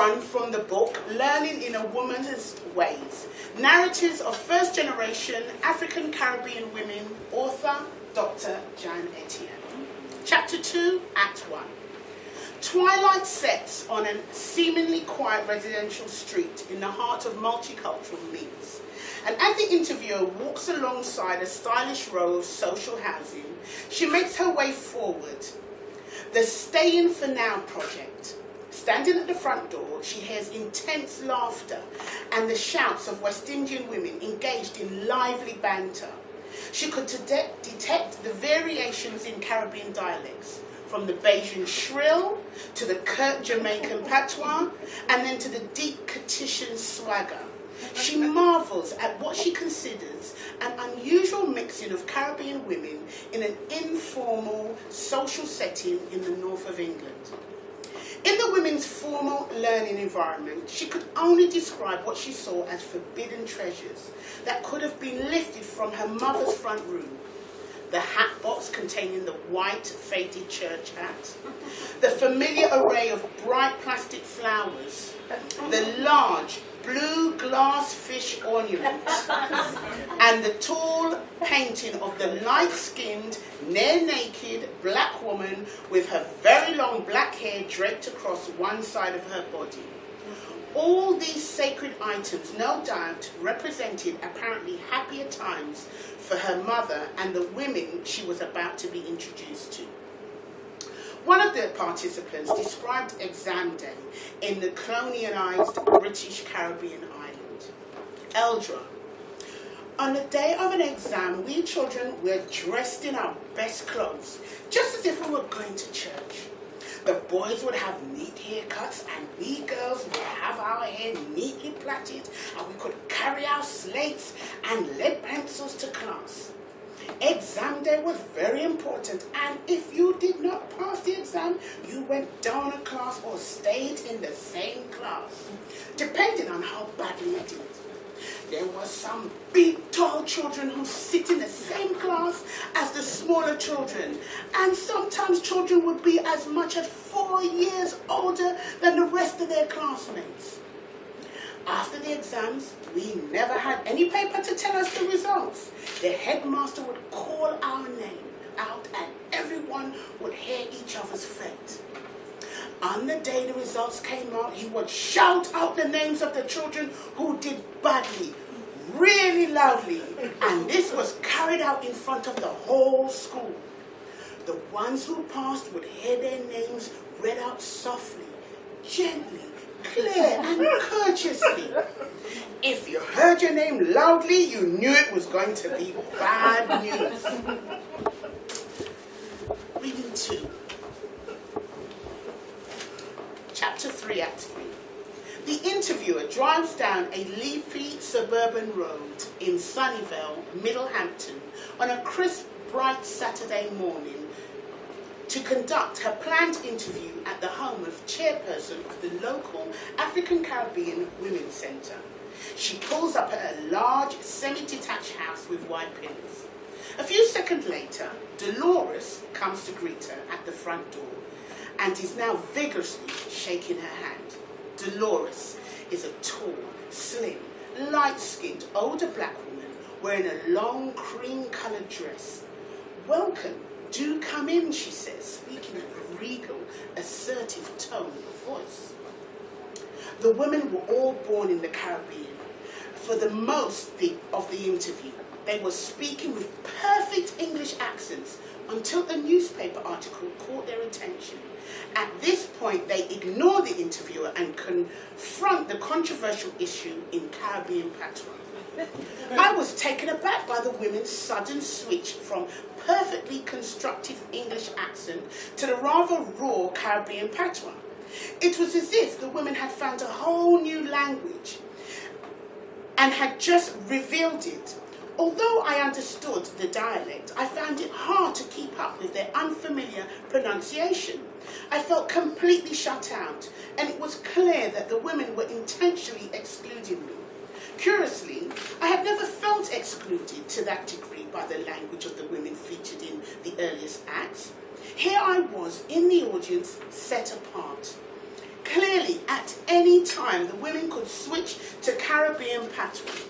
one from the book Learning in a Woman's Ways, Narratives of First Generation African Caribbean Women, author Dr. Jan Etienne. Chapter 2, Act 1. Twilight sets on a seemingly quiet residential street in the heart of multicultural Leeds. And as the interviewer walks alongside a stylish row of social housing, she makes her way forward. The Staying for Now project. Standing at the front door, she hears intense laughter and the shouts of West Indian women engaged in lively banter. She could detect the variations in Caribbean dialects, from the Bajan shrill to the curt Jamaican patois, and then to the deep Catitian swagger. She marvels at what she considers an unusual mixing of Caribbean women in an informal social setting in the north of England. In the women's formal learning environment, she could only describe what she saw as forbidden treasures that could have been lifted from her mother's front room. The hat box containing the white faded church hat, the familiar array of bright plastic flowers, the large blue glass fish ornament, and the tall painting of the light-skinned, near-naked black woman with her very long black hair draped across one side of her body. All these sacred items, no doubt, represented apparently happier times for her mother and the women she was about to be introduced to. One of the participants described exam day in the colonialised British Caribbean island. Eldra. On the day of an exam, we children were dressed in our best clothes, just as if we were going to church. The boys would have neat haircuts and we girls would have our hair neatly plaited, and we could carry our slates and lead pencils to class. Exam day was very important, and if you did not pass the exam, you went down a class or stayed in the same class, depending on how badly you did. There were some big, tall children who sit in the same class as the smaller children, and sometimes children would be as much as 4 years older than the rest of their classmates. After the exams, we never had any paper to tell us the results. The headmaster would call our name out and everyone would hear each other's fate. On the day the results came out, he would shout out the names of the children who did badly, really loudly, and this was carried out in front of the whole school. The ones who passed would hear their names read out softly, gently, clear and courteously. If you heard your name loudly, you knew it was going to be bad news. Reading 2. Chapter 3, Act 3. The interviewer drives down a leafy suburban road in Sunnyvale, Middlehampton, on a crisp, bright Saturday morning to conduct her planned interview at the home of chairperson of the local African Caribbean Women's Centre. She pulls up at a large, semi-detached house with white pillars. A few seconds later, Dolores comes to greet her at the front door and is now vigorously shaking her hand. Dolores is a tall, slim, light-skinned, older black woman wearing a long, cream-coloured dress. "Welcome. Do come in," she says, speaking in a regal, assertive tone of voice. The women were all born in the Caribbean. For the most of the interview, they were speaking with perfect English accents until a newspaper article caught their attention. At this point, they ignore the interviewer and confront the controversial issue in Caribbean patois. I was taken aback by the women's sudden switch from perfectly constructed English accent to the rather raw Caribbean patois. It was as if the women had found a whole new language and had just revealed it. Although I understood the dialect, I found it hard to keep up with their unfamiliar pronunciation. I felt completely shut out, and it was clear that the women were intentionally excluding me. Curiously, I had never felt excluded to that degree by the language of the women featured in the earliest acts. Here I was in the audience, set apart. clearly, at any time, the women could switch to Caribbean patois.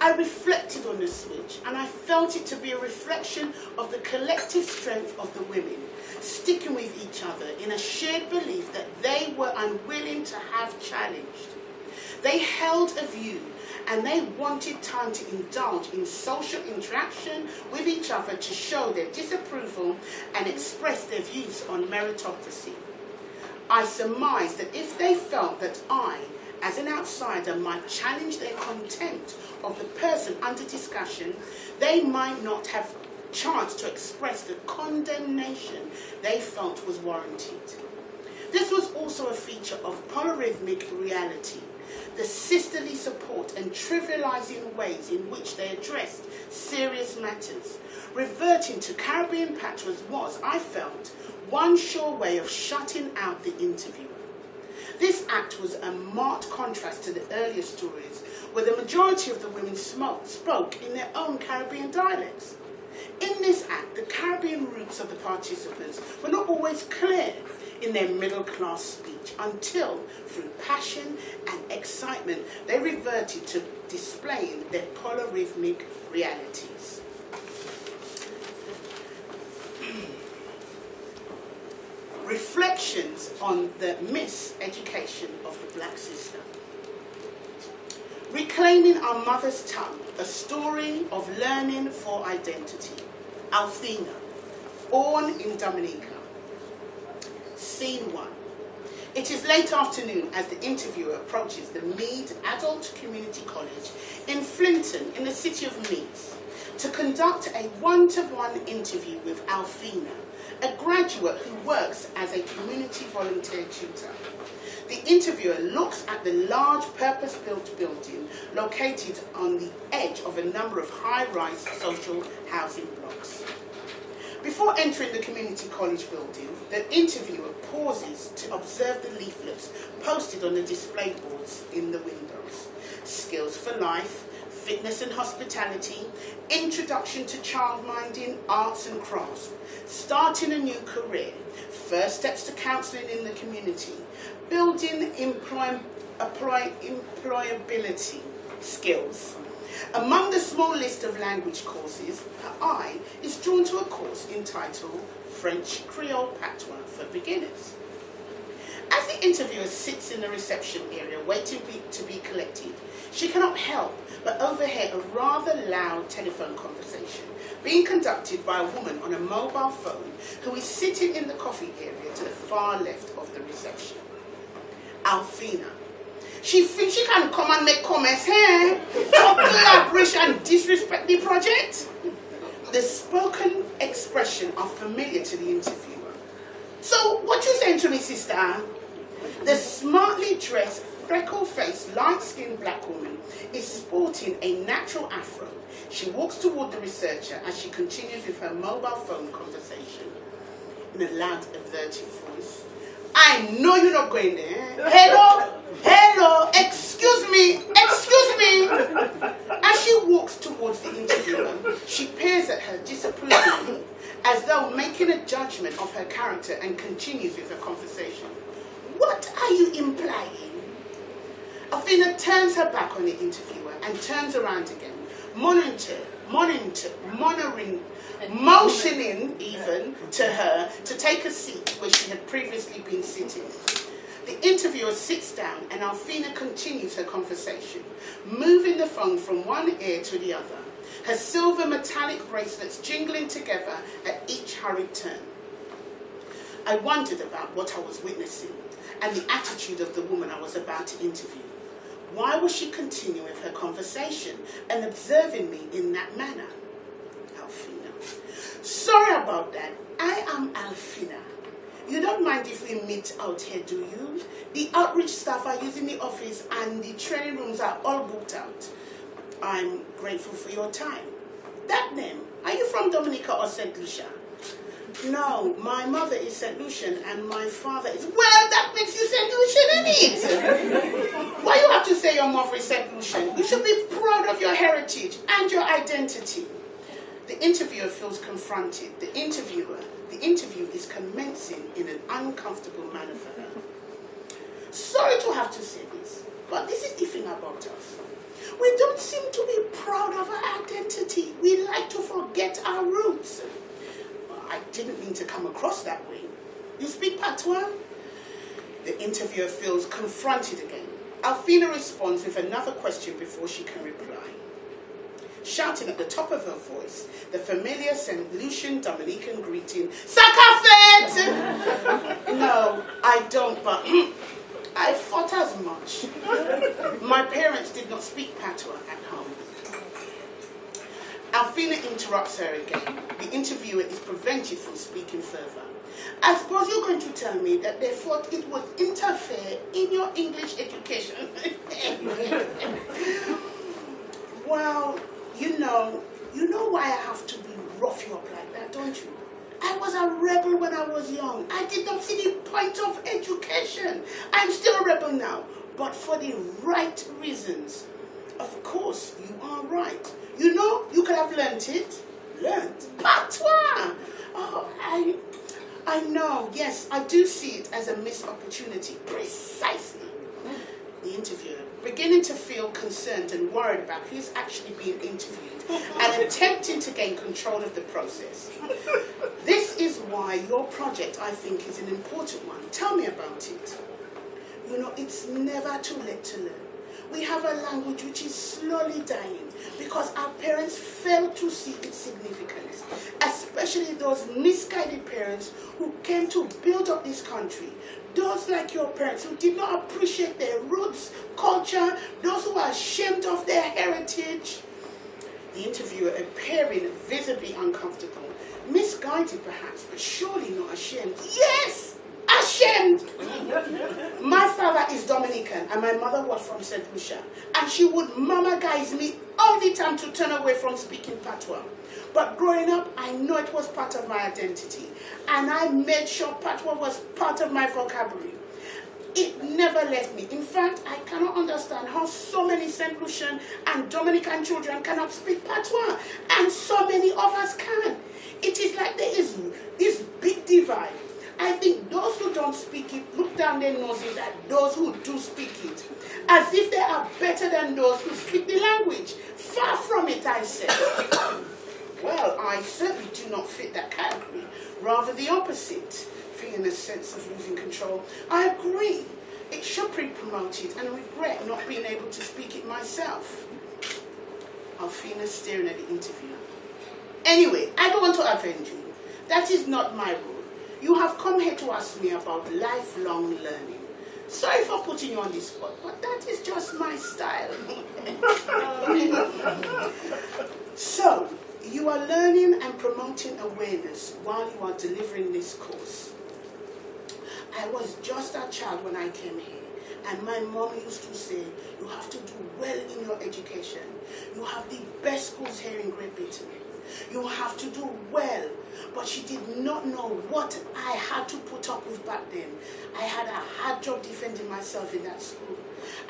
I reflected on the switch, and I felt it to be a reflection of the collective strength of the women, sticking with each other in a shared belief that they were unwilling to have challenged. They held a view, and they wanted time to indulge in social interaction with each other to show their disapproval and express their views on meritocracy. I surmised that if they felt that I, as an outsider, might challenge their contempt of the person under discussion, they might not have chance to express the condemnation they felt was warranted. This was also a feature of polyrhythmic reality, the sisterly support and trivializing ways in which they addressed serious matters. Reverting to Caribbean patois was, I felt, one sure way of shutting out the interviewer. This act was a marked contrast to the earlier stories, where the majority of the women spoke in their own Caribbean dialects. In this act, the Caribbean roots of the participants were not always clear in their middle-class speech until, through passion and excitement, they reverted to displaying their polyrhythmic realities. Reflections on the miseducation of the black sister. Reclaiming our mother's tongue, a story of learning for identity. Althena, born in Dominica. Scene 1. It is late afternoon as the interviewer approaches the Mead Adult Community College in Flinton, in the city of Meads, to conduct a one-to-one interview with Althena, a graduate who works as a community volunteer tutor. The interviewer looks at the large purpose-built building located on the edge of a number of high-rise social housing blocks. Before entering the community college building, the interviewer pauses to observe the leaflets posted on the display boards in the windows. Skills for life, fitness and hospitality, introduction to childminding, arts and crafts, starting a new career, first steps to counselling in the community, building employability skills. Among the small list of language courses, her eye is drawn to a course entitled French Creole Patois for Beginners. As the interviewer sits in the reception area waiting to be collected, she cannot help but overhear a rather loud telephone conversation being conducted by a woman on a mobile phone who is sitting in the coffee area to the far left of the reception. Althena. She thinks she can come and make comments here, talk collaboration and disrespect the project. The spoken expression are familiar to the interviewer. So, what you saying to me, sister? The smartly dressed, freckle-faced, light-skinned black woman is sporting a natural afro. She walks toward the researcher as she continues with her mobile phone conversation in a loud, averted voice. I know you're not going there. Hello, excuse me. As she walks towards the interviewer, she peers at her disapprovingly, as though making a judgment of her character, and continues with her conversation. What are you implying? Althena turns her back on the interviewer and turns around again, motioning even to her to take a seat where she had previously been sitting. The interviewer sits down and Althena continues her conversation, moving the phone from one ear to the other, her silver metallic bracelets jingling together at each hurried turn. I wondered about what I was witnessing and the attitude of the woman I was about to interview. Why was she continuing with her conversation and observing me in that manner? Althena. Sorry about that. I am Althena. You don't mind if we meet out here, do you? The outreach staff are using the office and the training rooms are all booked out. I'm grateful for your time. That name, are you from Dominica or St. Lucia? No, my mother is St. Lucian and my father is... Well, that makes you St. Lucian, innit? Why you have to say your mother is St. Lucian? You should be proud of your heritage and your identity. The interviewer feels confronted. The interview is commencing in an uncomfortable manner for her. Sorry to have to say this, but this is the thing about us. We don't seem to be proud of our identity. We like to forget our roots. I didn't mean to come across that way. You speak patois? The interviewer feels confronted again. Alfina responds with another question before she can reply. Shouting at the top of her voice, the familiar St. Lucian Dominican greeting, Sakafet! No, I don't, but I thought as much. My parents did not speak patois at home. Alfina interrupts her again. The interviewer is prevented from speaking further. I suppose you're going to tell me that they thought it would interfere in your English education. Well, you know why I have to be rough you up like that, don't you? I was a rebel when I was young. I did not see the point of education. I'm still a rebel now, but for the right reasons. Of course, you are right. You know, you could have learnt it. Learnt? Patois! Oh, I know, yes, I do see it as a missed opportunity. Precisely. The interviewer, beginning to feel concerned and worried about who's actually being interviewed and attempting to gain control of the process. This is why your project, I think, is an important one. Tell me about it. You know, it's never too late to learn. We have a language which is slowly dying because our parents fail to see its significance, especially those misguided parents who came to build up this country. Those like your parents who did not appreciate their roots, culture, those who are ashamed of their heritage. The interviewer, appearing visibly uncomfortable, misguided perhaps, but surely not ashamed. Yes! Ashamed! My father is Dominican and my mother was from St. Lucia, and she would mama guys me all the time to turn away from speaking patois. But growing up, I know it was part of my identity, and I made sure patois was part of my vocabulary. It never left me. In fact, I cannot understand how so many St. Lucian and Dominican children cannot speak patois, and so many of us can. It is like there is this big divide. I think those who don't speak it look down their noses at those who do speak it, as if they are better than those who speak the language. Far from it, I say. Well, I certainly do not fit that category. Rather the opposite, feeling a sense of losing control. I agree. It should be promoted and regret not being able to speak it myself. Alfina staring at the interviewer. Anyway, I don't want to offend you. That is not my role. You have come here to ask me about lifelong learning. Sorry for putting you on the spot, but that is just my style. So, you are learning and promoting awareness while you are delivering this course. I was just a child when I came here, and my mom used to say, you have to do well in your education. You have the best schools here in Great Britain. You have to do well. But she did not know what I had to put up with back then. I had a hard job defending myself in that school.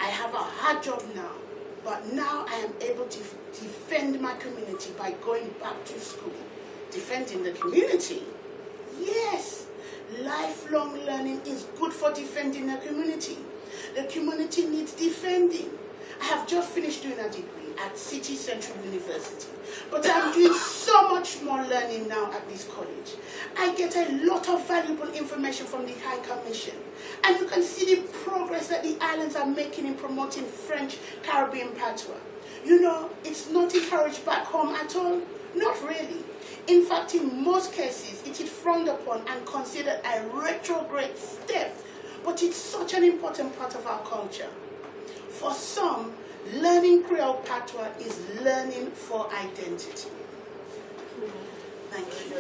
I have a hard job now. But now I am able to defend my community by going back to school. Defending the community? Yes. Lifelong learning is good for defending the community. The community needs defending. I have just finished doing a degree at City Central University, but I'm doing so much more learning now at this college. I get a lot of valuable information from the High Commission, and you can see the progress that the islands are making in promoting French Caribbean patois. You know, it's not encouraged back home at all. Not really. In fact, in most cases, it is frowned upon and considered a retrograde step, but it's such an important part of our culture. For some, learning Creole patois is learning for identity. Thank you.